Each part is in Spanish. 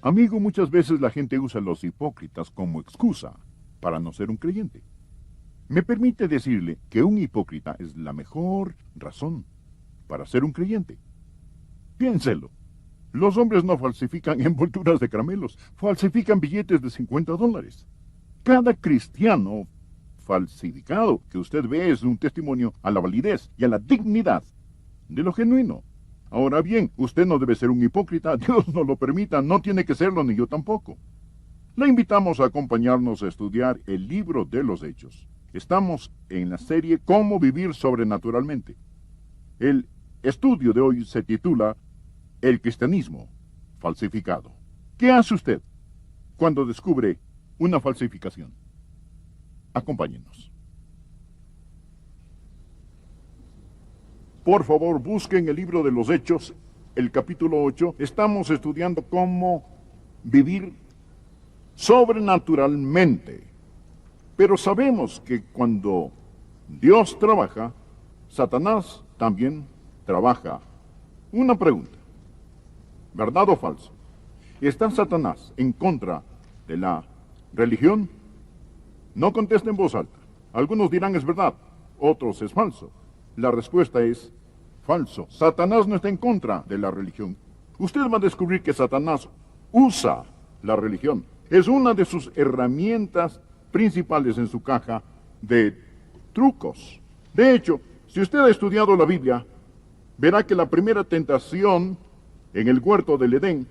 Amigo, muchas veces la gente usa a los hipócritas como excusa para no ser un creyente. Me permite decirle que un hipócrita es la mejor razón para ser un creyente. Piénselo. Los hombres no falsifican envolturas de caramelos, falsifican billetes de $50. Cada cristiano falsificado que usted ve es un testimonio a la validez y a la dignidad de lo genuino. Ahora bien, usted no debe ser un hipócrita, Dios no lo permita, no tiene que serlo, ni yo tampoco. Le invitamos a acompañarnos a estudiar el libro de los Hechos. Estamos en la serie Cómo vivir sobrenaturalmente. El estudio de hoy se titula El cristianismo falsificado. ¿Qué hace usted cuando descubre una falsificación? Acompáñenos. Por favor, busquen el libro de los Hechos, el capítulo 8. Estamos estudiando cómo vivir sobrenaturalmente. Pero sabemos que cuando Dios trabaja, Satanás también trabaja. Una pregunta, ¿verdad o falso? ¿Está Satanás en contra de la religión? No conteste en voz alta. Algunos dirán es verdad, otros es falso. La respuesta es falso. Satanás no está en contra de la religión. Usted va a descubrir que Satanás usa la religión. Es una de sus herramientas principales en su caja de trucos. De hecho, si usted ha estudiado la Biblia, verá que la primera tentación en el huerto del Edén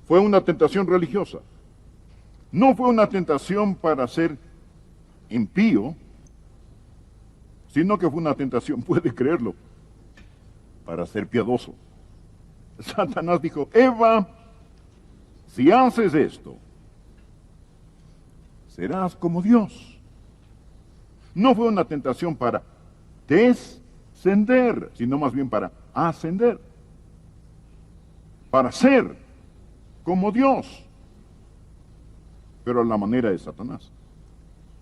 fue una tentación religiosa. No fue una tentación para ser impío, sino que fue una tentación, puede creerlo, para ser piadoso. Satanás dijo, Eva, si haces esto, serás como Dios. No fue una tentación para descender, sino más bien para ascender, para ser como Dios, pero a la manera de Satanás.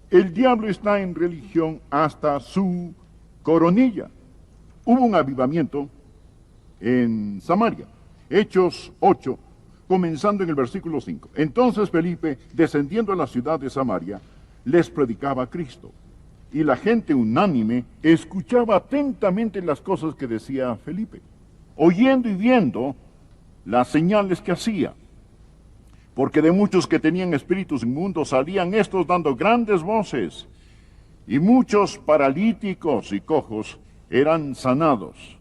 El diablo está en religión hasta su coronilla. Hubo un avivamiento en Samaria. Hechos 8, comenzando en el versículo 5. Entonces Felipe, descendiendo a la ciudad de Samaria, les predicaba a Cristo. Y la gente unánime escuchaba atentamente las cosas que decía Felipe, oyendo y viendo las señales que hacía. Porque de muchos que tenían espíritus inmundos salían estos dando grandes voces, y muchos paralíticos y cojos eran sanados.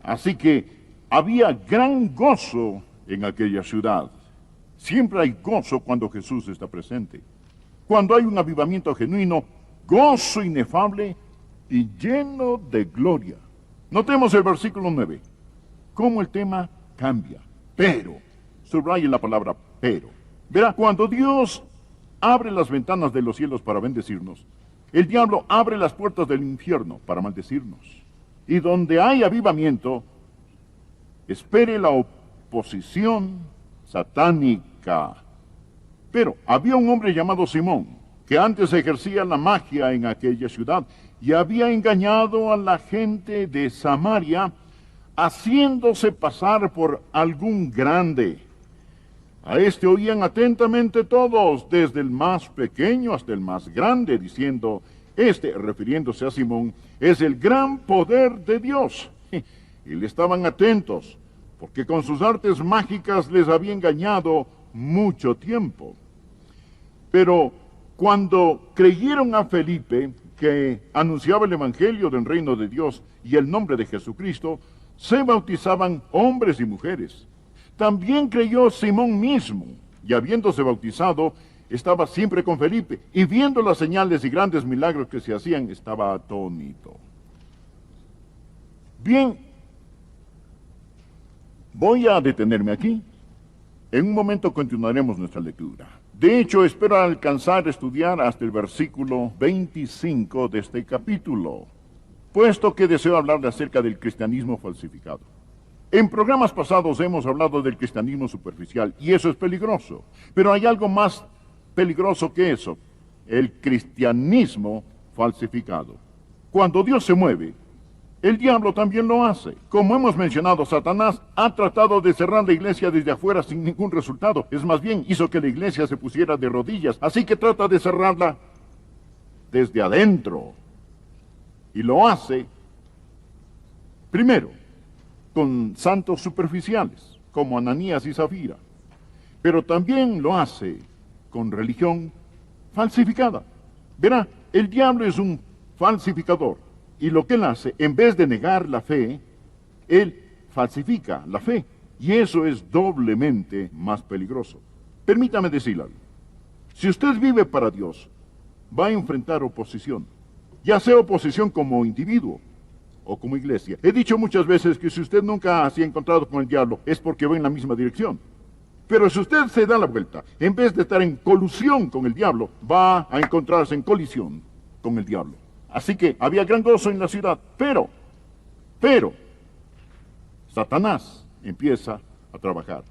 Así que había gran gozo en aquella ciudad. Siempre hay gozo cuando Jesús está presente. Cuando hay un avivamiento genuino, gozo inefable y lleno de gloria. Notemos el versículo 9, cómo el tema cambia. Pero, subraye la palabra pero. Verá, cuando Dios abre las ventanas de los cielos para bendecirnos, el diablo abre las puertas del infierno para maldecirnos. Y donde hay avivamiento, espere la oposición satánica. Pero había un hombre llamado Simón, que antes ejercía la magia en aquella ciudad, y había engañado a la gente de Samaria, haciéndose pasar por algún grande. A este oían atentamente todos, desde el más pequeño hasta el más grande, diciendo, refiriéndose a Simón, es el gran poder de Dios. Y le estaban atentos, porque con sus artes mágicas les había engañado mucho tiempo. Pero cuando creyeron a Felipe, que anunciaba el evangelio del reino de Dios y el nombre de Jesucristo, se bautizaban hombres y mujeres. También creyó Simón mismo, y habiéndose bautizado, estaba siempre con Felipe, y viendo las señales y grandes milagros que se hacían, estaba atónito. Bien, voy a detenerme aquí. En un momento continuaremos nuestra lectura. De hecho, espero alcanzar a estudiar hasta el versículo 25 de este capítulo, puesto que deseo hablarle acerca del cristianismo falsificado. En programas pasados hemos hablado del cristianismo superficial, y eso es peligroso. Pero hay algo más peligroso que eso, el cristianismo falsificado. Cuando Dios se mueve, El diablo también lo hace. Como hemos mencionado, Satanás ha tratado de cerrar la iglesia desde afuera sin ningún resultado. Es más bien, hizo que la iglesia se pusiera de rodillas. Así que trata de cerrarla desde adentro. Y lo hace, primero, con santos superficiales, como Ananías y Zafira. Pero también lo hace con religión falsificada. Verá, el diablo es un falsificador. Y lo que él hace, en vez de negar la fe, él falsifica la fe. Y eso es doblemente más peligroso. Permítame decirle algo. Si usted vive para Dios, va a enfrentar oposición. Ya sea oposición como individuo o como iglesia. He dicho muchas veces que si usted nunca se ha encontrado con el diablo, es porque va en la misma dirección. Pero si usted se da la vuelta, en vez de estar en colusión con el diablo, va a encontrarse en colisión con el diablo. Así que había gran gozo en la ciudad, pero, Satanás empieza a trabajar.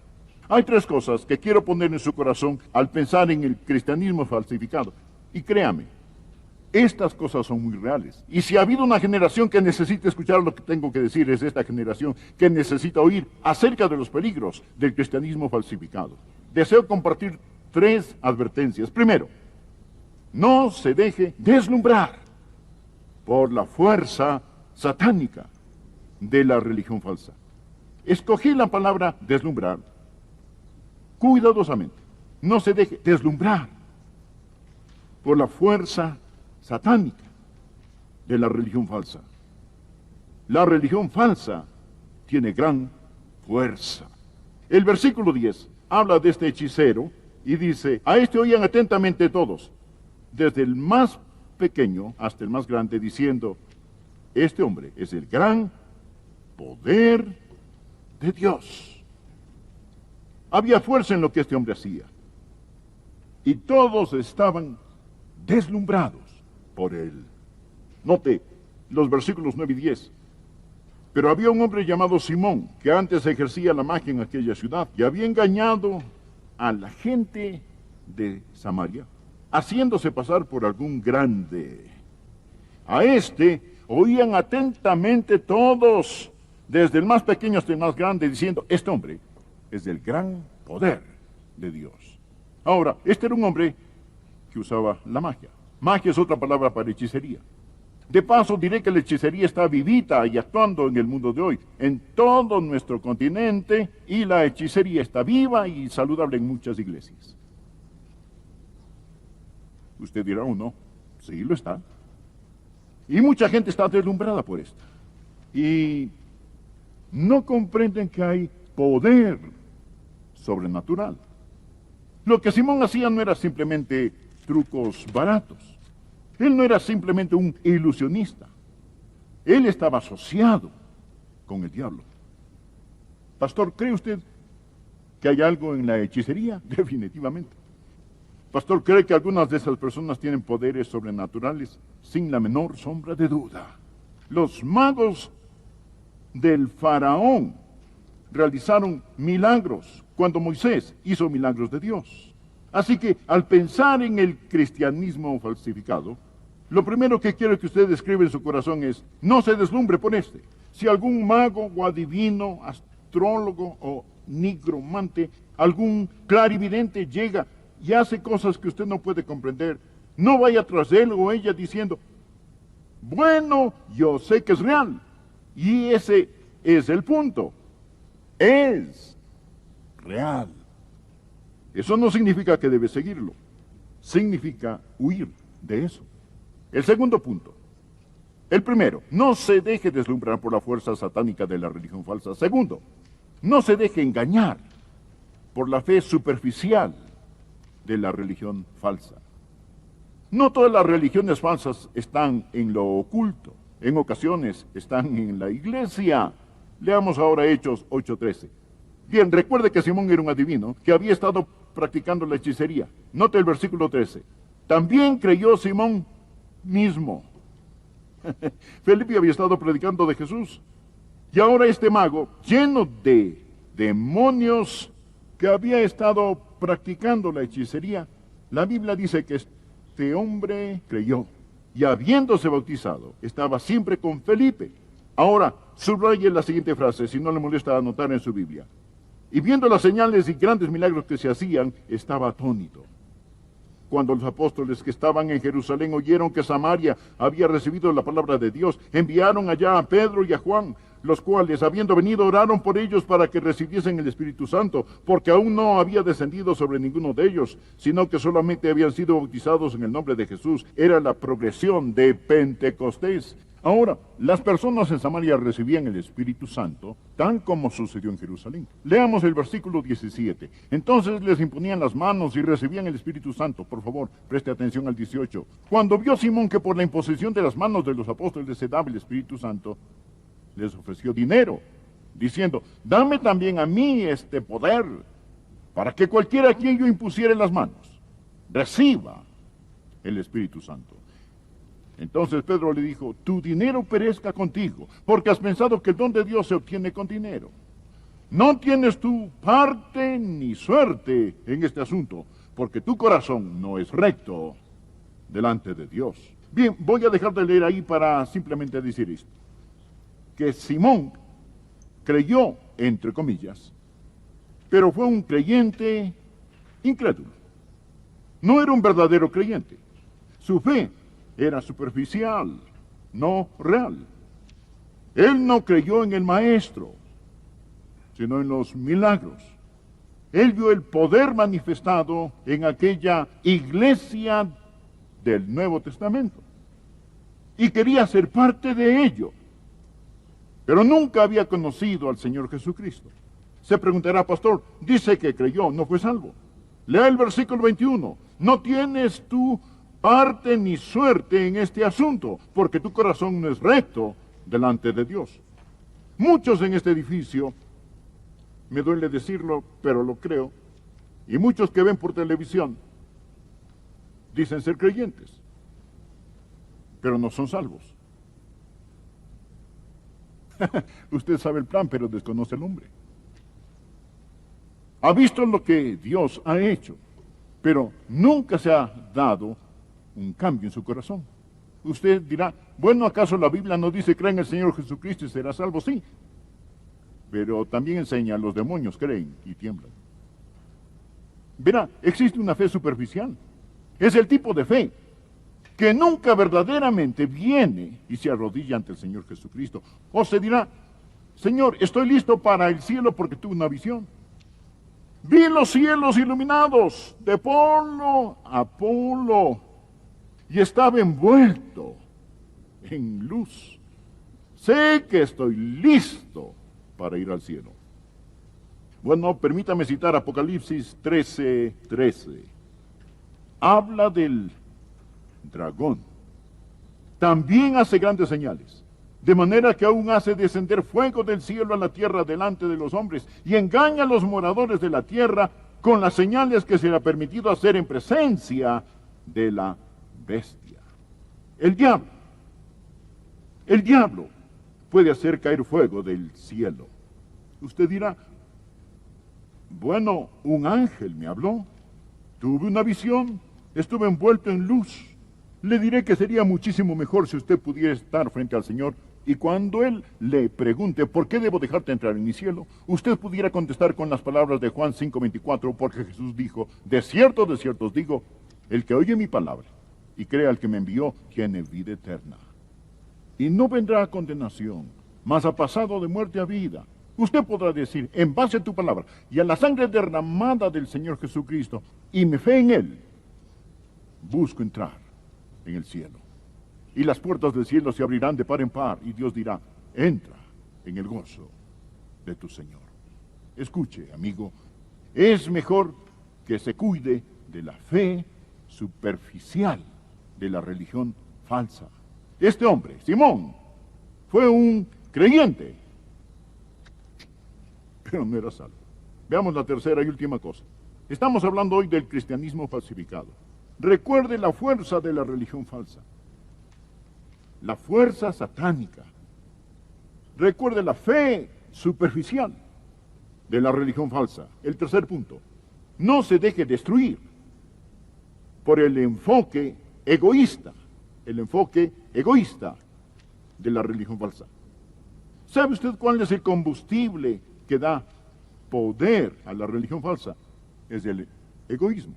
Hay tres cosas que quiero poner en su corazón al pensar en el cristianismo falsificado. Y créame, estas cosas son muy reales. Y si ha habido una generación que necesita escuchar lo que tengo que decir, es esta generación que necesita oír acerca de los peligros del cristianismo falsificado. Deseo compartir tres advertencias. Primero, no se deje deslumbrar por la fuerza satánica de la religión falsa. Escogí la palabra deslumbrar cuidadosamente. No se deje deslumbrar por la fuerza satánica de la religión falsa. La religión falsa tiene gran fuerza. El versículo 10 habla de este hechicero y dice, a este oían atentamente todos, desde el más pequeño hasta el más grande, diciendo, este hombre es el gran poder de Dios. Había fuerza en lo que este hombre hacía. Y todos estaban deslumbrados por él. Note los versículos 9 y 10. Pero había un hombre llamado Simón, que antes ejercía la magia en aquella ciudad, y había engañado a la gente de Samaria, haciéndose pasar por algún grande. A este oían atentamente todos, desde el más pequeño hasta el más grande, diciendo, este hombre es del gran poder de Dios. Ahora, este era un hombre que usaba la magia. Magia es otra palabra para hechicería. De paso, diré que la hechicería está vivita y actuando en el mundo de hoy, en todo nuestro continente, y la hechicería está viva y saludable en muchas iglesias. Usted dirá, no, sí lo está. Y mucha gente está deslumbrada por esto. Y no comprenden que hay poder sobrenatural. Lo que Simón hacía no era simplemente trucos baratos. Él no era simplemente un ilusionista. Él estaba asociado con el diablo. Pastor, ¿cree usted que hay algo en la hechicería? Definitivamente. Pastor, ¿cree que algunas de esas personas tienen poderes sobrenaturales? Sin la menor sombra de duda. Los magos del faraón realizaron milagros cuando Moisés hizo milagros de Dios. Así que, al pensar en el cristianismo falsificado, lo primero que quiero que usted escriba en su corazón es, no se deslumbre por este. Si algún mago o adivino, astrólogo o nigromante, algún clarividente llega y hace cosas que usted no puede comprender, no vaya tras él o ella diciendo, bueno, yo sé que es real. Y ese es el punto. Es real. Eso no significa que debe seguirlo. Significa huir de eso. El segundo punto. El primero, no se deje deslumbrar por la fuerza satánica de la religión falsa. Segundo, no se deje engañar por la fe superficial de la religión falsa. No todas las religiones falsas están en lo oculto. En ocasiones están en la iglesia. Leamos ahora Hechos 8:13. Bien, recuerde que Simón era un adivino que había estado practicando la hechicería. Note el versículo 13. También creyó Simón mismo. Felipe había estado predicando de Jesús. Y ahora este mago, lleno de demonios que había estado practicando la hechicería, la Biblia dice que este hombre creyó. Y habiéndose bautizado, estaba siempre con Felipe. Ahora, subraye la siguiente frase, si no le molesta anotar en su Biblia. Y viendo las señales y grandes milagros que se hacían, estaba atónito. Cuando los apóstoles que estaban en Jerusalén oyeron que Samaria había recibido la palabra de Dios, enviaron allá a Pedro y a Juan, los cuales, habiendo venido, oraron por ellos para que recibiesen el Espíritu Santo, porque aún no había descendido sobre ninguno de ellos, sino que solamente habían sido bautizados en el nombre de Jesús. Era la progresión de Pentecostés. Ahora, las personas en Samaria recibían el Espíritu Santo, tal como sucedió en Jerusalén. Leamos el versículo 17. Entonces les imponían las manos y recibían el Espíritu Santo. Por favor, preste atención al 18. Cuando vio Simón que por la imposición de las manos de los apóstoles se daba el Espíritu Santo, les ofreció dinero, diciendo, dame también a mí este poder, para que cualquiera a quien yo impusiere las manos, reciba el Espíritu Santo. Entonces Pedro le dijo, tu dinero perezca contigo, porque has pensado que el don de Dios se obtiene con dinero. No tienes tu parte ni suerte en este asunto, porque tu corazón no es recto delante de Dios. Bien, voy a dejar de leer ahí para simplemente decir esto. Que Simón creyó, entre comillas, pero fue un creyente incrédulo. No era un verdadero creyente. Su fe era superficial, no real. Él no creyó en el Maestro, sino en los milagros. Él vio el poder manifestado en aquella iglesia del Nuevo Testamento y quería ser parte de ello, pero nunca había conocido al Señor Jesucristo. Se preguntará, pastor, dice que creyó, no fue salvo. Lea el versículo 21. No tienes tú parte ni suerte en este asunto, porque tu corazón no es recto delante de Dios. Muchos en este edificio, me duele decirlo, pero lo creo, y muchos que ven por televisión, dicen ser creyentes, pero no son salvos. Usted sabe el plan, pero desconoce el hombre. Ha visto lo que Dios ha hecho, pero nunca se ha dado un cambio en su corazón. Usted dirá, bueno, ¿acaso la Biblia no dice cree en el Señor Jesucristo y será salvo? Sí, pero también enseña, los demonios creen y tiemblan. Verá, existe una fe superficial. Es el tipo de fe que nunca verdaderamente viene y se arrodilla ante el Señor Jesucristo. O se dirá, Señor, estoy listo para el cielo porque tuve una visión. Vi los cielos iluminados de polo a polo y estaba envuelto en luz. Sé que estoy listo para ir al cielo. Bueno, permítame citar Apocalipsis 13:13. Habla del dragón. También hace grandes señales, de manera que aún hace descender fuego del cielo a la tierra delante de los hombres, y engaña a los moradores de la tierra con las señales que se le ha permitido hacer en presencia de la bestia. El diablo puede hacer caer fuego del cielo. Usted dirá, bueno, un ángel me habló, tuve una visión, estuve envuelto en luz. Le diré que sería muchísimo mejor si usted pudiera estar frente al Señor, y cuando Él le pregunte, ¿por qué debo dejarte entrar en mi cielo?, usted pudiera contestar con las palabras de Juan 5:24, porque Jesús dijo, de cierto os digo, el que oye mi palabra y cree al que me envió, tiene vida eterna, y no vendrá a condenación, mas ha pasado de muerte a vida. Usted podrá decir, en base a tu palabra y a la sangre derramada del Señor Jesucristo, y mi fe en Él, busco entrar en el cielo. Y las puertas del cielo se abrirán de par en par, y Dios dirá, entra en el gozo de tu Señor. Escuche, amigo, es mejor que se cuide de la fe superficial, de la religión falsa. Este hombre, Simón, fue un creyente, pero no era salvo. Veamos la tercera y última cosa. Estamos hablando hoy del cristianismo falsificado. Recuerde la fuerza de la religión falsa, la fuerza satánica. Recuerde la fe superficial de la religión falsa. El tercer punto, no se deje destruir por el enfoque egoísta de la religión falsa. ¿Sabe usted cuál es el combustible que da poder a la religión falsa? Es el egoísmo.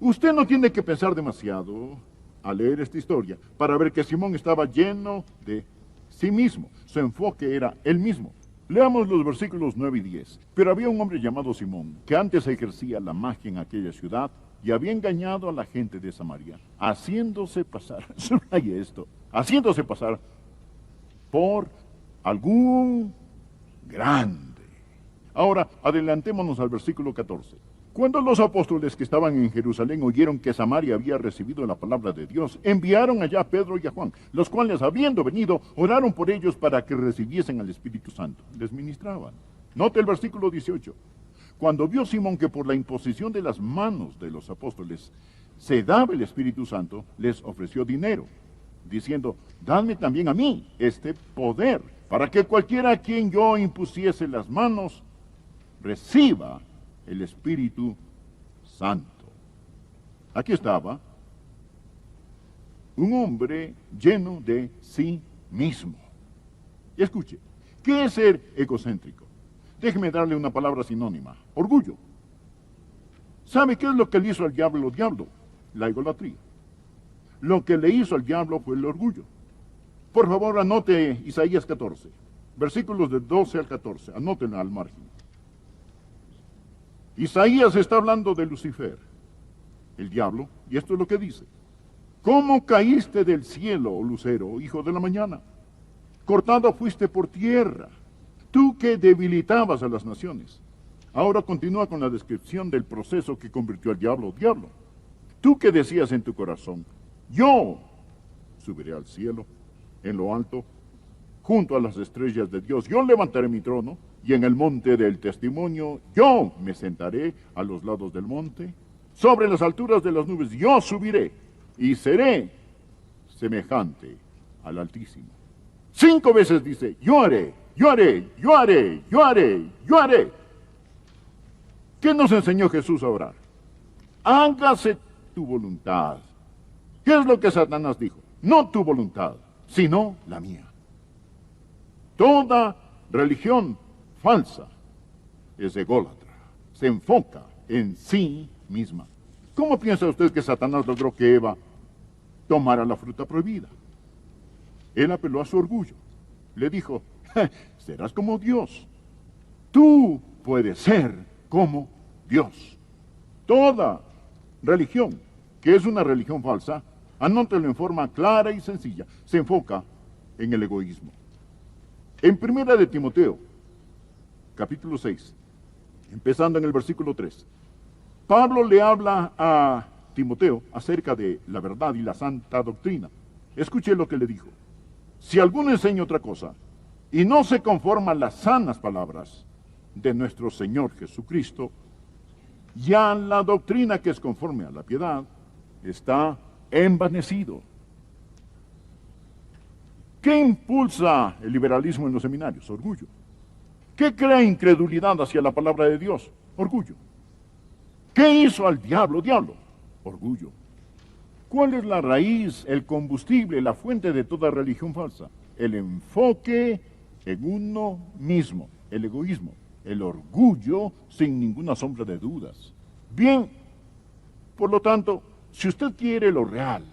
Usted no tiene que pensar demasiado al leer esta historia para ver que Simón estaba lleno de sí mismo. Su enfoque era él mismo. Leamos los versículos 9 y 10. Pero había un hombre llamado Simón, que antes ejercía la magia en aquella ciudad y había engañado a la gente de Samaria, haciéndose pasar, subraya esto, haciéndose pasar por algún grande. Ahora, adelantémonos al versículo 14. Cuando los apóstoles que estaban en Jerusalén oyeron que Samaria había recibido la palabra de Dios, enviaron allá a Pedro y a Juan, los cuales, habiendo venido, oraron por ellos para que recibiesen al Espíritu Santo. Les ministraban. Note el versículo 18. Cuando vio Simón que por la imposición de las manos de los apóstoles se daba el Espíritu Santo, les ofreció dinero, diciendo, dadme también a mí este poder, para que cualquiera a quien yo impusiese las manos reciba el Espíritu Santo. Aquí estaba un hombre lleno de sí mismo. Y escuche, ¿qué es ser egocéntrico? Déjeme darle una palabra sinónima: orgullo. ¿Sabe qué es lo que le hizo al diablo? La idolatría. Lo que le hizo al diablo fue el orgullo. Por favor, anote Isaías 14, versículos del 12 al 14, anótenlo al margen. Isaías está hablando de Lucifer, el diablo, y esto es lo que dice: ¿cómo caíste del cielo, oh lucero, hijo de la mañana? Cortado fuiste por tierra, tú que debilitabas a las naciones. Ahora continúa con la descripción del proceso que convirtió al diablo. Tú que decías en tu corazón, yo subiré al cielo, en lo alto, junto a las estrellas de Dios, yo levantaré mi trono, y en el monte del testimonio yo me sentaré a los lados del monte, sobre las alturas de las nubes yo subiré, y seré semejante al Altísimo. 5 veces dice, yo haré, yo haré, yo haré, yo haré, yo haré. ¿Qué nos enseñó Jesús a orar? Hágase tu voluntad. ¿Qué es lo que Satanás dijo? No tu voluntad, sino la mía. Toda religión falsa es ególatra, se enfoca en sí misma. ¿Cómo piensa usted que Satanás logró que Eva tomara la fruta prohibida? Él apeló a su orgullo. Le dijo, serás como Dios. Tú puedes ser como Dios. Toda religión que es una religión falsa, anótelo en forma clara y sencilla, se enfoca en el egoísmo. En 1 de Timoteo, capítulo 6, empezando en el versículo 3, Pablo le habla a Timoteo acerca de la verdad y la santa doctrina. Escuche lo que le dijo. Si alguno enseña otra cosa y no se conforma a las sanas palabras de nuestro Señor Jesucristo, ya la doctrina que es conforme a la piedad está envanecido. ¿Qué impulsa el liberalismo en los seminarios? Orgullo. ¿Qué crea incredulidad hacia la palabra de Dios? Orgullo. ¿Qué hizo al diablo? Orgullo. ¿Cuál es la raíz, el combustible, la fuente de toda religión falsa? El enfoque en uno mismo, el egoísmo, el orgullo sin ninguna sombra de dudas. Bien, por lo tanto, si usted quiere lo real,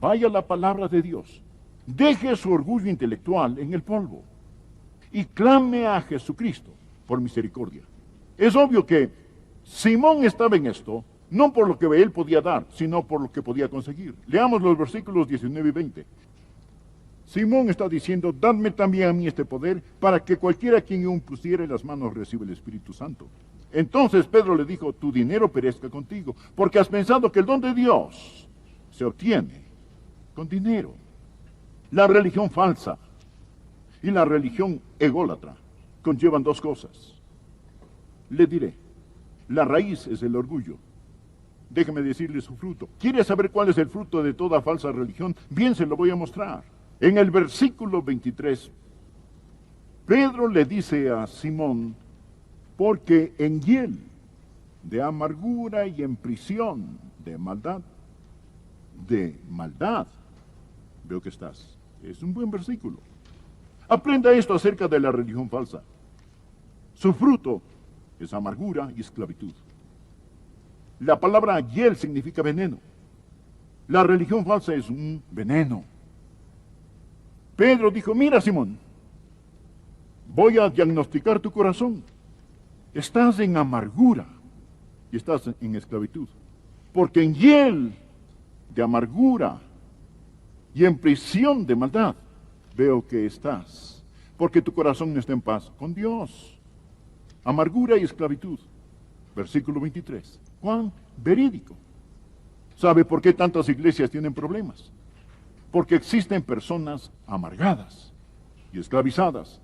vaya a la palabra de Dios. Deje su orgullo intelectual en el polvo y clame a Jesucristo por misericordia. Es obvio que Simón estaba en esto, no por lo que él podía dar, sino por lo que podía conseguir. Leamos los versículos 19 y 20. Simón está diciendo, dadme también a mí este poder, para que cualquiera quien yo impusiere las manos reciba el Espíritu Santo. Entonces Pedro le dijo, tu dinero perezca contigo, porque has pensado que el don de Dios se obtiene con dinero. La religión falsa y la religión ególatra conllevan dos cosas. Le diré, la raíz es el orgullo. Déjeme decirle su fruto. ¿Quiere saber cuál es el fruto de toda falsa religión? Bien, se lo voy a mostrar. En el versículo 23, Pedro le dice a Simón, porque en hiel de amargura y en prisión de maldad, veo que estás. Es un buen versículo. Aprenda esto acerca de la religión falsa. Su fruto es amargura y esclavitud. La palabra hiel significa veneno. La religión falsa es un veneno. Pedro dijo, mira Simón, voy a diagnosticar tu corazón. Estás en amargura y estás en esclavitud. Porque en hiel de amargura y en prisión de maldad veo que estás. Porque tu corazón no está en paz con Dios. Amargura y esclavitud. Versículo 23. Juan, verídico. ¿Sabe por qué tantas iglesias tienen problemas? Porque existen personas amargadas y esclavizadas.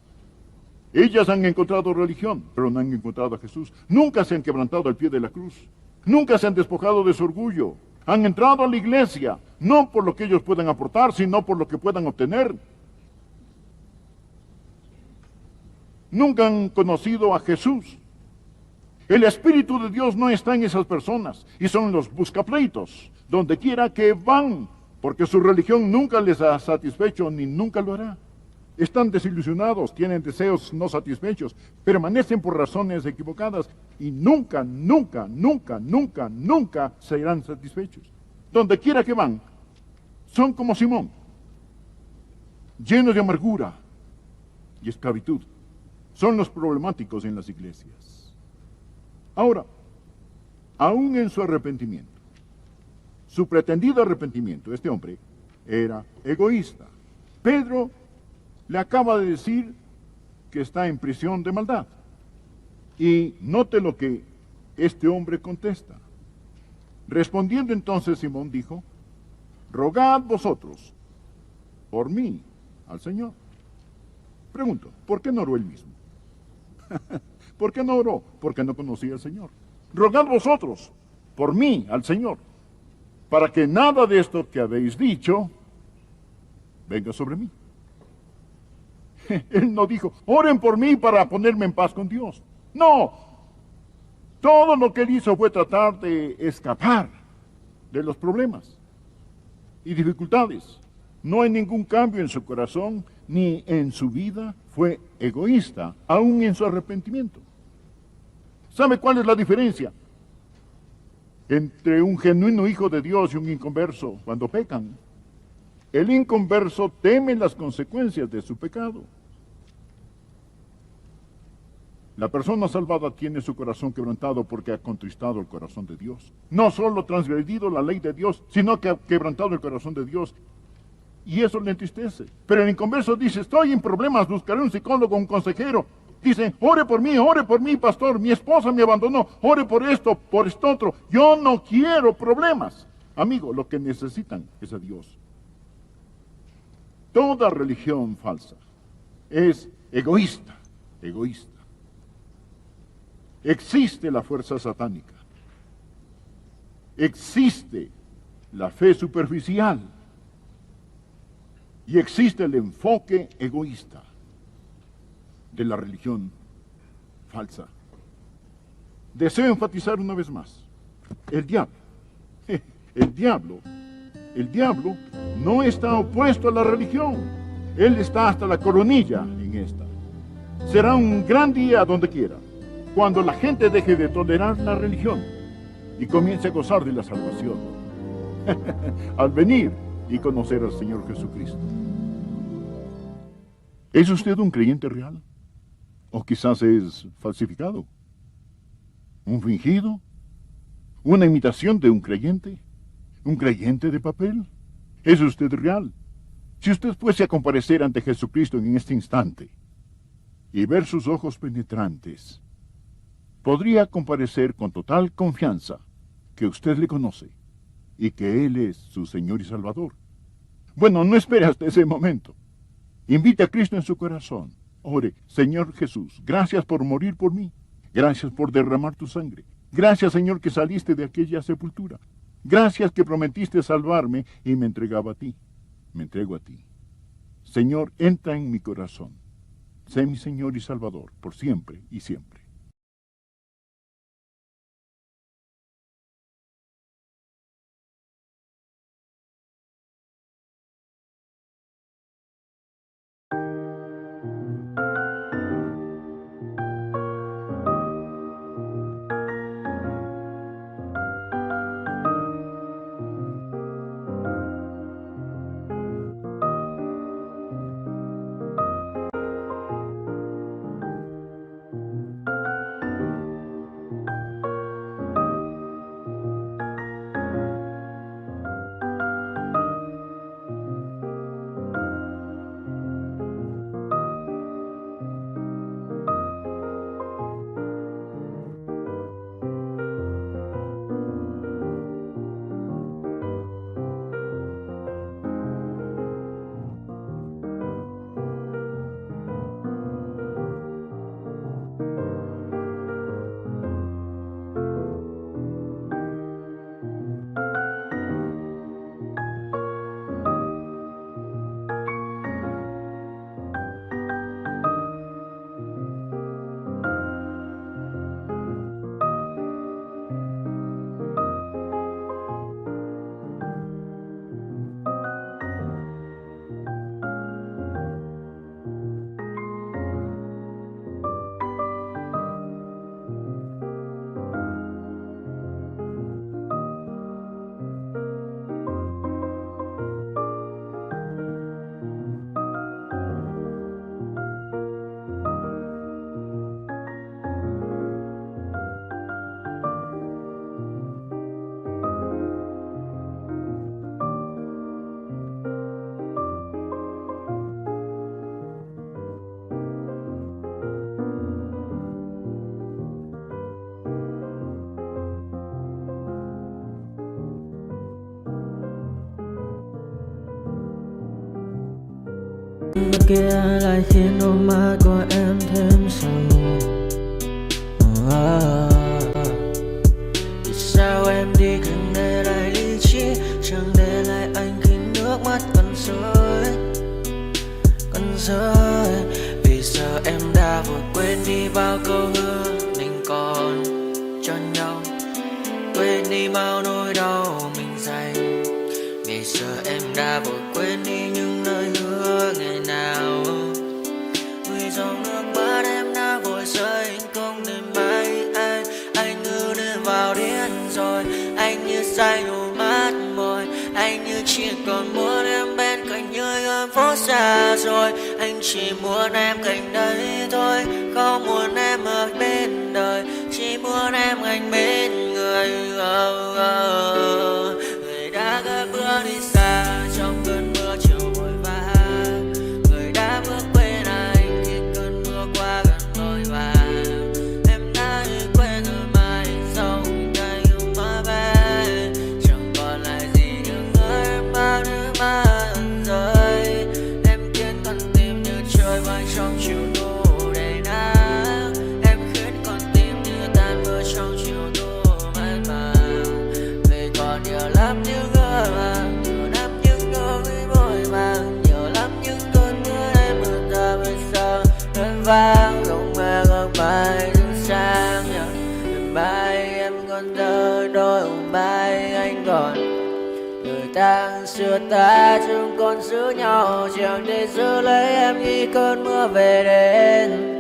Ellas han encontrado religión, pero no han encontrado a Jesús. Nunca se han quebrantado al pie de la cruz. Nunca se han despojado de su orgullo. Han entrado a la iglesia, no por lo que ellos puedan aportar, sino por lo que puedan obtener. Nunca han conocido a Jesús. El Espíritu de Dios no está en esas personas, y son los buscapleitos, donde quiera que van, porque su religión nunca les ha satisfecho ni nunca lo hará. Están desilusionados, tienen deseos no satisfechos, permanecen por razones equivocadas y nunca, nunca, nunca, nunca, nunca serán satisfechos. Donde quiera que van, son como Simón, llenos de amargura y esclavitud. Son los problemáticos en las iglesias. Ahora, aún en su arrepentimiento, su pretendido arrepentimiento, este hombre era egoísta. Pedro le acaba de decir que está en prisión de maldad. Y note lo que este hombre contesta. Respondiendo entonces Simón dijo, rogad vosotros por mí al Señor. Pregunto, ¿por qué no oró él mismo? ¿Por qué no oró? Porque no conocía al Señor. Rogad vosotros por mí al Señor, para que nada de esto que habéis dicho venga sobre mí. Él no dijo, oren por mí para ponerme en paz con Dios. No, todo lo que él hizo fue tratar de escapar de los problemas y dificultades. No hay ningún cambio en su corazón ni en su vida. Fue egoísta, aún en su arrepentimiento. ¿Sabe cuál es la diferencia entre un genuino hijo de Dios y un inconverso cuando pecan? El inconverso teme las consecuencias de su pecado. La persona salvada tiene su corazón quebrantado porque ha contristado el corazón de Dios. No solo transgredido la ley de Dios, sino que ha quebrantado el corazón de Dios. Y eso le entristece. Pero el inconverso dice, estoy en problemas, buscaré un psicólogo, un consejero. Dice, ore por mí, pastor, mi esposa me abandonó, ore por esto otro. Yo no quiero problemas. Amigo, lo que necesitan es a Dios. Toda religión falsa es egoísta, egoísta. Existe la fuerza satánica. Existe la fe superficial. Y existe el enfoque egoísta de la religión falsa. Deseo enfatizar una vez más. El diablo no está opuesto a la religión. Él está hasta la coronilla en esta. Será un gran día donde quiera, cuando la gente deje de tolerar la religión y comience a gozar de la salvación al venir y conocer al Señor Jesucristo. ¿Es usted un creyente real? ¿O quizás es falsificado? ¿Un fingido? ¿Una imitación de un creyente? ¿Un creyente de papel? ¿Es usted real? Si usted fuese a comparecer ante Jesucristo en este instante y ver sus ojos penetrantes, podría comparecer con total confianza que usted le conoce y que Él es su Señor y Salvador. Bueno, no espere hasta ese momento. Invite a Cristo en su corazón. Ore, Señor Jesús, gracias por morir por mí. Gracias por derramar tu sangre. Gracias, Señor, que saliste de aquella sepultura. Gracias que prometiste salvarme y me entregaba a ti. Me entrego a ti. Señor, entra en mi corazón. Sé mi Señor y Salvador, por siempre y siempre. anh bên kia lại khiến đôi mắt của em thêm sầu. Vì sao em đi không để lại lý trí, chẳng để lại anh khi nước mắt còn rơi, còn rơi. Vì sao em đã vội quên đi bao câu hứa mình còn cho nhau, quên đi bao nỗi đau mình dành. Vì sao em đã vội quên đi những lời hứa ngày nào, vì dòng nước mắt em đã vội rơi. Anh không thể mãi anh như đi vào điên rồi, anh như say đôi mắt môi, anh như chỉ còn muốn em bên cạnh như ở phố xa rồi. Anh chỉ muốn em cạnh đấy thôi, không muốn em ở bên đời, chỉ muốn em anh bên người. Người đã gỡ bước đi xa trong cơn mưa chiều vội vã, người đã bước quên anh khi cơn mưa qua gần vội vã. Em đã quên rồi mai sau ngày yêu má bé, chẳng còn lại gì những người em bao nước mắt rơi. Em khiến con tim như trôi bay trong chiều thu đầy nắng, em khiến con tim như tan vỡ trong chiều thu mát màng. Vì còn nhiều lắm những người mà, nhiều lắm những nỗi vội vàng, nhiều lắm những cơn mưa em mưa ta bây giờ đơn vang. Không mẹ không mai đứng sang nhờ mai em còn đợi đôi mai anh còn người ta xưa ta chẳng còn giữ nhau, chẳng để giữ lấy em khi cơn mưa về đến.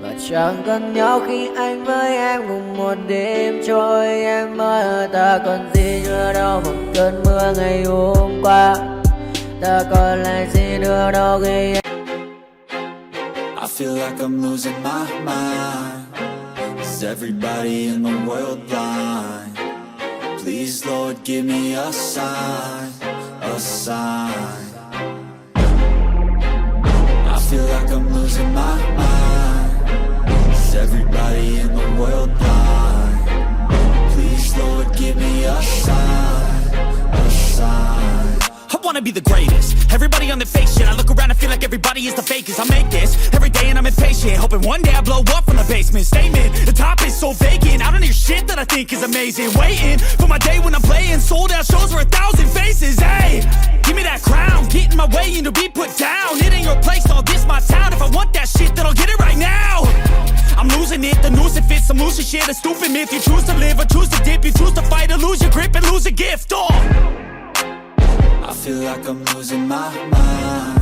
Và chẳng cần nhau khi anh với em cùng một đêm trôi. Em ơi ta còn gì nữa đâu bằng cơn mưa ngày hôm qua, ta còn lại gì nữa đâu khi em. I feel like I'm losing my mind. Is everybody in the world blind? Please Lord give me a sign, a sign. I feel like I'm losing my mind. Is everybody in the world blind? Please Lord give me a sign, a sign. I wanna be the greatest. Everybody on the fake shit. I look around and feel like everybody is the fakest. I make this every day and I'm impatient, hoping one day I blow up from the basement. Statement, the top is so vacant. I don't hear shit that I think is amazing. Waiting for my day when I'm playing sold out shows for 1,000 faces. Hey, give me that crown, get in my way and to be put down. It ain't your place, no, this my town. If I want that shit, then I'll get it right now. I'm losing it, the noose it fits. I'm losing shit, a stupid myth. You choose to live or choose to dip. You choose to fight or lose your grip and lose a gift. I feel like I'm losing my mind.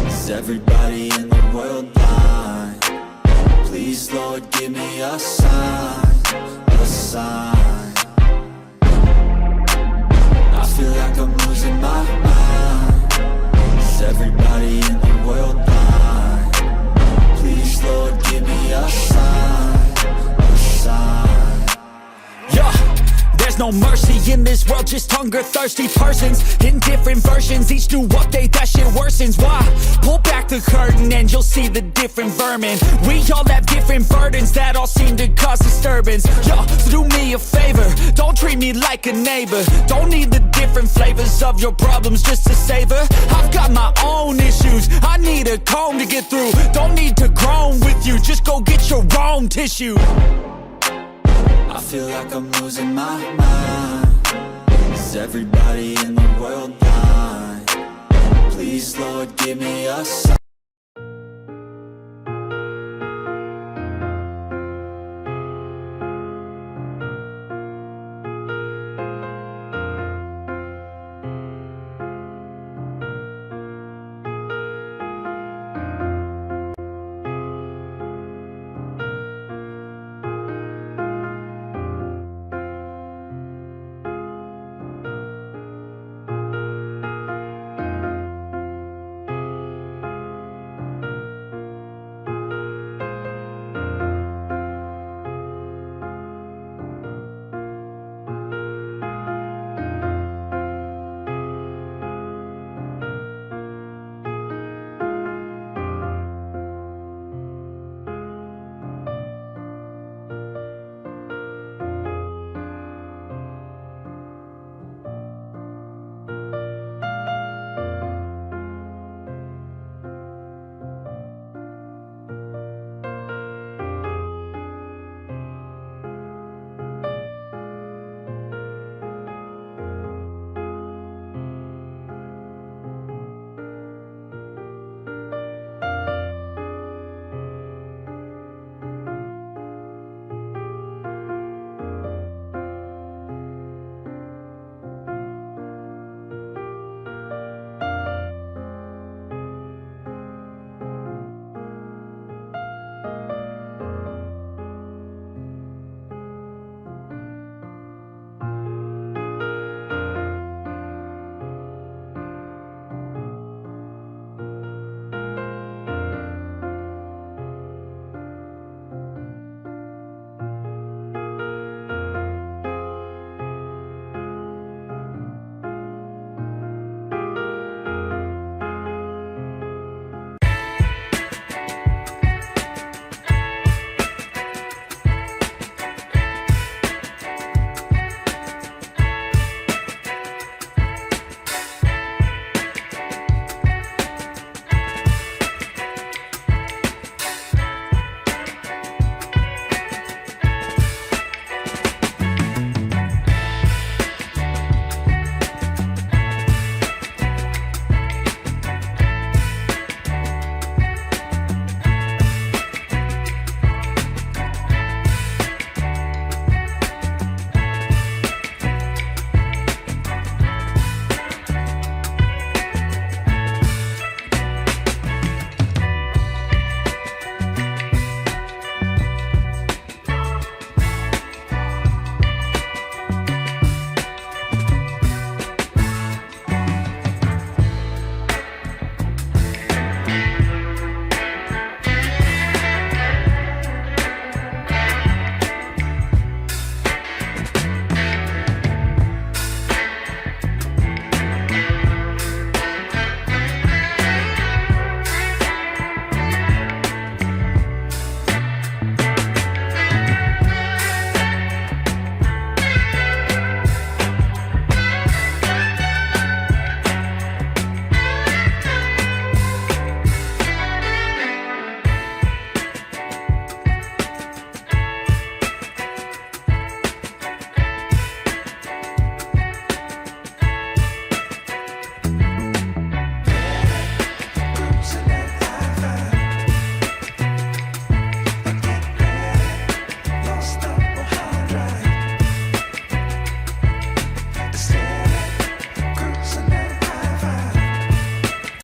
Is everybody in the world blind? Please Lord give me a sign, a sign. I feel like I'm losing my mind. Is everybody in the world blind? Please Lord give me a sign, a sign. Yeah, there's no mercy in this world, just hunger-thirsty persons in different versions. Each new update, that shit worsens. Why? Pull back the curtain and you'll see the different vermin. We all have different burdens that all seem to cause disturbance. Yo, so do me a favor, don't treat me like a neighbor. Don't need the different flavors of your problems just to savor. I've got my own issues, I need a comb to get through. Don't need to groan with you, just go get your own tissue. I feel like I'm losing my mind. Is everybody in the world blind? Please Lord give me a sign.